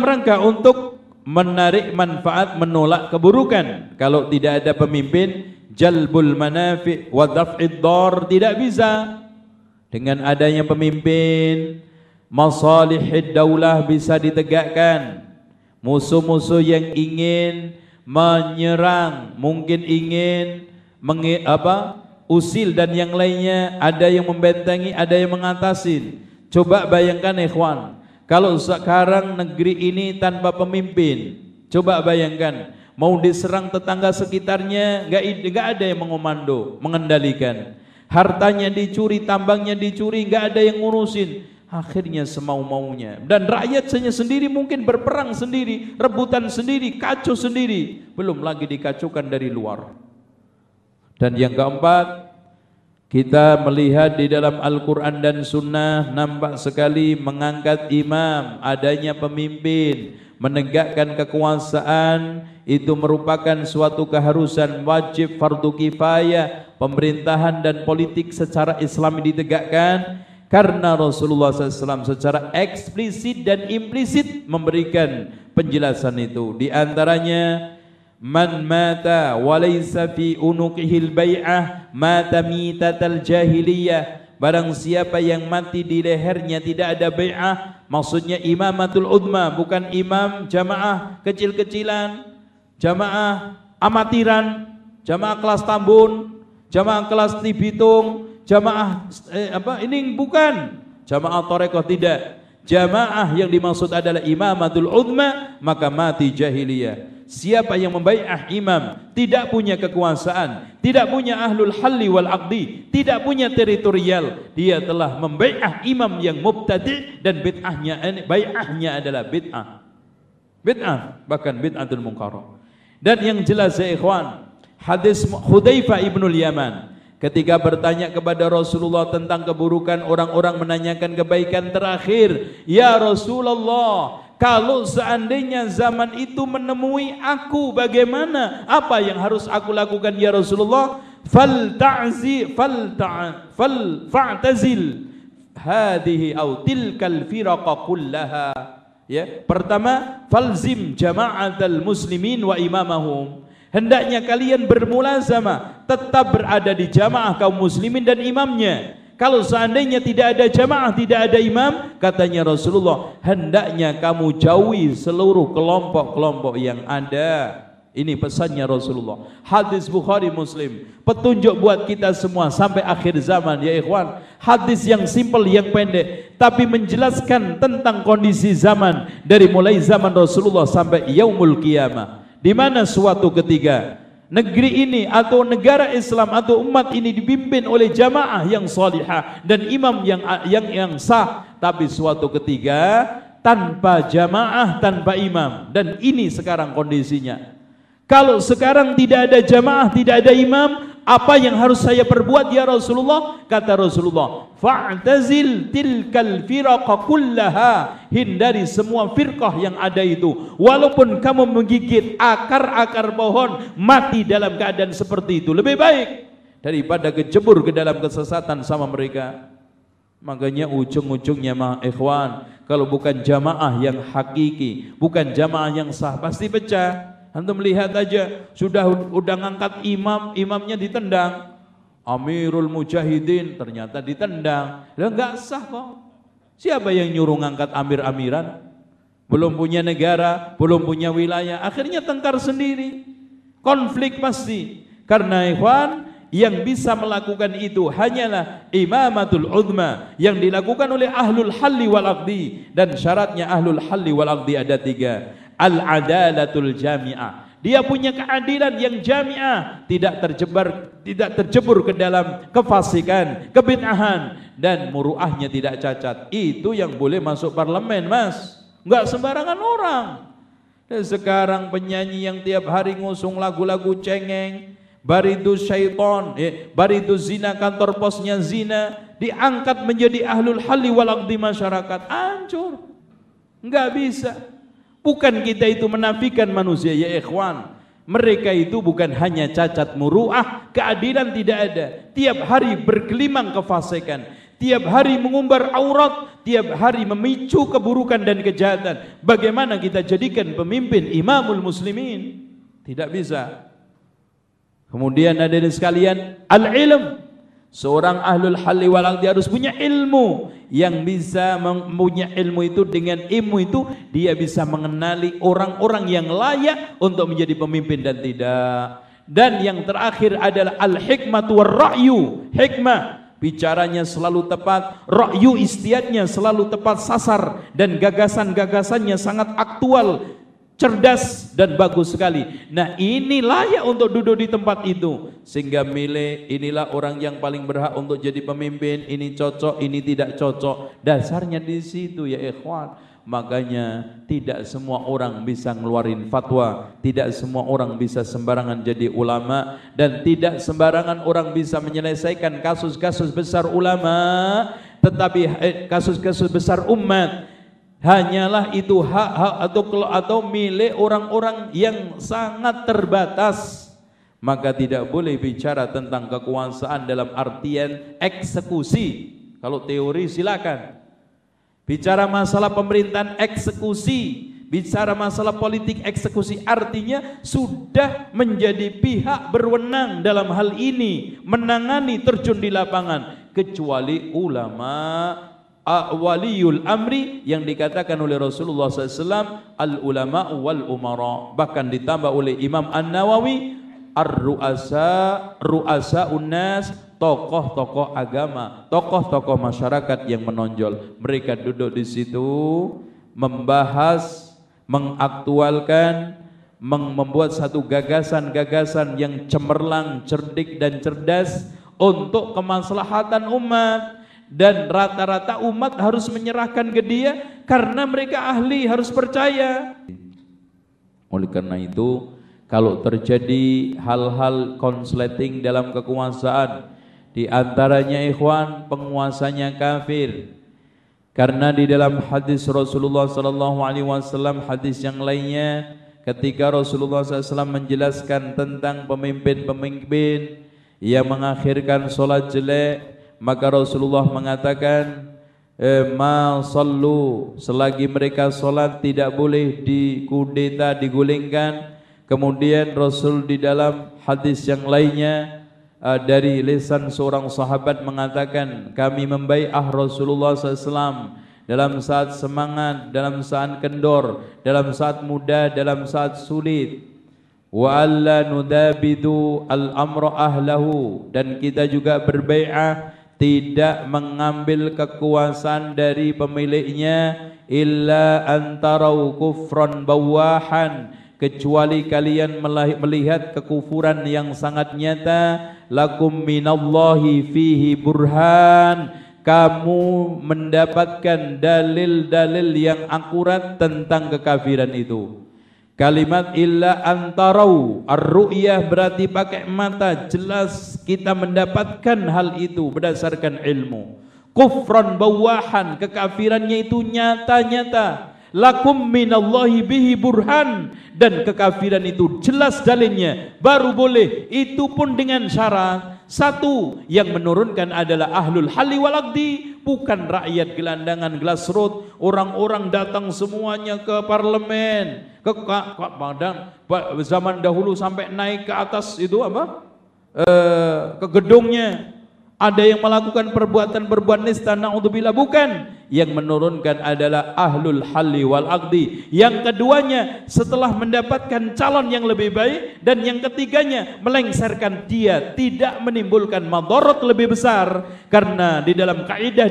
rangka untuk menarik manfaat, menolak keburukan. Kalau tidak ada pemimpin, jalbul manafi' wa daf'id dar, tidak bisa. Dengan adanya pemimpin, masalihid daulah bisa ditegakkan. Musuh-musuh yang ingin menyerang, mungkin ingin usil dan yang lainnya, ada yang membentengi, ada yang mengatasi. Coba bayangkan ikhwan, kalau sekarang negeri ini tanpa pemimpin, coba bayangkan, mau diserang tetangga sekitarnya, nggak ada yang mengomando, mengendalikan. Hartanya dicuri, tambangnya dicuri, nggak ada yang ngurusin. Akhirnya semau-maunya, dan rakyatnya sendiri mungkin berperang sendiri, rebutan sendiri, kacau sendiri, belum lagi dikacaukan dari luar. Dan yang keempat, kita melihat di dalam Al-Quran dan Sunnah nampak sekali mengangkat imam, adanya pemimpin, menegakkan kekuasaan, itu merupakan suatu keharusan wajib fardu kifayah. Pemerintahan dan politik secara Islam ditegakkan karena Rasulullah SAW secara eksplisit dan implisit memberikan penjelasan itu. Di antaranya, man mata walaysa fi unuqihil bai'ah mata mitatal jahiliyah. Barang siapa yang mati di lehernya tidak ada bai'ah, maksudnya imamatul udma, bukan imam jamaah kecil-kecilan, jamaah amatiran, jamaah kelas Tambun, jamaah kelas Tibitung, jamaah ini bukan jamaah tarekat, tidak. Jamaah yang dimaksud adalah imamatul udma, maka mati jahiliyah. Siapa yang membai'ah imam, tidak punya kekuasaan, tidak punya ahlul halli wal aqdi, tidak punya teritorial, dia telah membai'ah imam yang mubtadi' dan bai'ahnya adalah bid'ah, bahkan bid'atul munkarah. Dan yang jelas ya ikhwan, hadis Hudzaifah ibnul Yaman ketika bertanya kepada Rasulullah tentang keburukan, orang-orang menanyakan kebaikan terakhir. Ya Rasulullah, kalau seandainya zaman itu menemui aku, bagaimana? Apa yang harus aku lakukan ya Rasulullah? Fa'tazil hadhihi aw tilkal firaqa kullaha. Ya, pertama, falzim jama'atal muslimin wa imamahum. Hendaknya kalian bermulazamah, tetap berada di jamaah kaum muslimin dan imamnya. Kalau seandainya tidak ada jamaah, tidak ada imam, katanya Rasulullah, hendaknya kamu jauhi seluruh kelompok-kelompok yang ada. Ini pesannya Rasulullah. Hadis Bukhari Muslim, petunjuk buat kita semua sampai akhir zaman ya ikhwan. Hadis yang simpel, yang pendek, tapi menjelaskan tentang kondisi zaman dari mulai zaman Rasulullah sampai yaumul qiyamah. Di mana suatu ketika negeri ini atau negara Islam atau umat ini dipimpin oleh jamaah yang salihah dan imam yang sah, tapi suatu ketika tanpa jamaah, tanpa imam. Dan ini sekarang kondisinya. Kalau sekarang tidak ada jamaah, tidak ada imam, apa yang harus saya perbuat ya Rasulullah? Kata Rasulullah, fa'tazil tilkal firaqa kullaha, hindari semua firqah yang ada itu. Walaupun kamu menggigit akar-akar pohon, mati dalam keadaan seperti itu, lebih baik daripada kecebur ke dalam kesesatan sama mereka. Makanya ujung-ujungnya ikhwan, kalau bukan jamaah yang hakiki, bukan jamaah yang sah, pasti pecah. Antum melihat aja, sudah ngangkat imam, imamnya ditendang. Amirul Mujahidin ternyata ditendang. Lah enggak sah kok. Siapa yang nyuruh ngangkat amir-amiran? Belum punya negara, belum punya wilayah, akhirnya tengkar sendiri. Konflik pasti. Karena ikhwan, yang bisa melakukan itu hanyalah imamatul udma yang dilakukan oleh ahlul halli wal aqdi. Dan syaratnya ahlul halli wal aqdi ada 3. Al-adalatul jami'ah, dia punya keadilan yang jami'ah, tidak terjebur ke dalam kefasikan, kebid'ahan, dan muruahnya tidak cacat. Itu yang boleh masuk parlemen, mas, enggak sembarangan orang. Dan sekarang penyanyi yang tiap hari ngusung lagu-lagu cengeng, baridu syaiton, baridu zina, kantor posnya zina, diangkat menjadi ahlul halli wal aqdi masyarakat, hancur. Enggak bisa. Bukan kita itu menafikan manusia ya ikhwan. Mereka itu bukan hanya cacat muruah, keadilan tidak ada. Tiap hari bergelimang kefasikan. tiap hari mengumbar aurat, tiap hari memicu keburukan dan kejahatan. Bagaimana kita jadikan pemimpin imamul muslimin? Tidak bisa. Kemudian hadirin sekalian, al-ilm. Seorang ahlul halli wal aqdi harus punya ilmu. Yang bisa mempunyai ilmu itu, dengan ilmu itu dia bisa mengenali orang-orang yang layak untuk menjadi pemimpin dan tidak. Dan yang terakhir adalah al-hikmatu war-ra'yu. Hikmah, bicaranya selalu tepat, ra'yu istiadnya selalu tepat sasar, dan gagasan-gagasannya sangat aktual, cerdas dan bagus sekali. Nah, ini layak untuk duduk di tempat itu, sehingga milih inilah orang yang paling berhak untuk jadi pemimpin, ini cocok, ini tidak cocok. Dasarnya di situ ya ikhwan. Makanya tidak semua orang bisa ngeluarin fatwa, tidak semua orang bisa sembarangan jadi ulama, dan tidak sembarangan orang bisa menyelesaikan kasus-kasus besar ulama, tetapi kasus-kasus besar umat hanyalah itu hak atau milik orang-orang yang sangat terbatas. Maka tidak boleh bicara tentang kekuasaan dalam artian eksekusi. Kalau teori silakan. Bicara masalah pemerintahan eksekusi, bicara masalah politik eksekusi, artinya sudah menjadi pihak berwenang dalam hal ini, menangani, terjun di lapangan, kecuali ulama waliyul amri yang dikatakan oleh Rasulullah SAW, al-ulama wal umara. Bahkan ditambah oleh Imam An-Nawawi, ru'asa unnas, tokoh-tokoh agama, tokoh-tokoh masyarakat yang menonjol. Mereka duduk di situ membahas, mengaktualkan, membuat satu gagasan-gagasan yang cemerlang, cerdik dan cerdas untuk kemaslahatan umat. Dan rata-rata umat harus menyerahkan ke dia karena mereka ahli, harus percaya. Oleh karena itu, kalau terjadi hal-hal konsleting dalam kekuasaan, di antaranya ikhwan, penguasanya kafir. Karena di dalam hadis Rasulullah SAW, hadis yang lainnya, ketika Rasulullah SAW menjelaskan tentang pemimpin-pemimpin yang mengakhirkan sholat jelek, maka Rasulullah mengatakan, ma sallu, selagi mereka sholat tidak boleh dikudeta, digulingkan. Kemudian Rasul di dalam hadis yang lainnya dari lisan seorang sahabat mengatakan, kami membai'ah Rasulullah SAW dalam saat semangat, dalam saat kendor, dalam saat muda, dalam saat sulit. Wa alla nudabidu al-amra ahlahu, dan kita juga berbai'ah tidak mengambil kekuasaan dari pemiliknya, illa antarau kufran bawahan, kecuali kalian melihat kekufuran yang sangat nyata. Lakum minallahi fihi burhan, kamu mendapatkan dalil-dalil yang akurat tentang kekafiran itu. Kalimat illa antarau, ar-ru'yah berarti pakai mata, jelas kita mendapatkan hal itu berdasarkan ilmu. Kufran bawahan, kekafirannya itu nyata-nyata. Lakum minallahi bihi burhan, dan kekafiran itu jelas dalilnya, baru boleh. Itu pun dengan syarat, satu, yang menurunkan adalah ahlul halli wal aqdi, bukan rakyat gelandangan grassroots. Orang-orang datang semuanya ke parlemen, ke padang zaman dahulu sampai naik ke atas itu apa? Ke gedungnya. Ada yang melakukan perbuatan-perbuatan nista, na'udzubillah, bukan. Yang menurunkan adalah ahlul halli wal aqdi. Yang keduanya, setelah mendapatkan calon yang lebih baik, dan yang ketiganya melengsarkan dia, tidak menimbulkan madarat lebih besar. Karena di dalam kaidah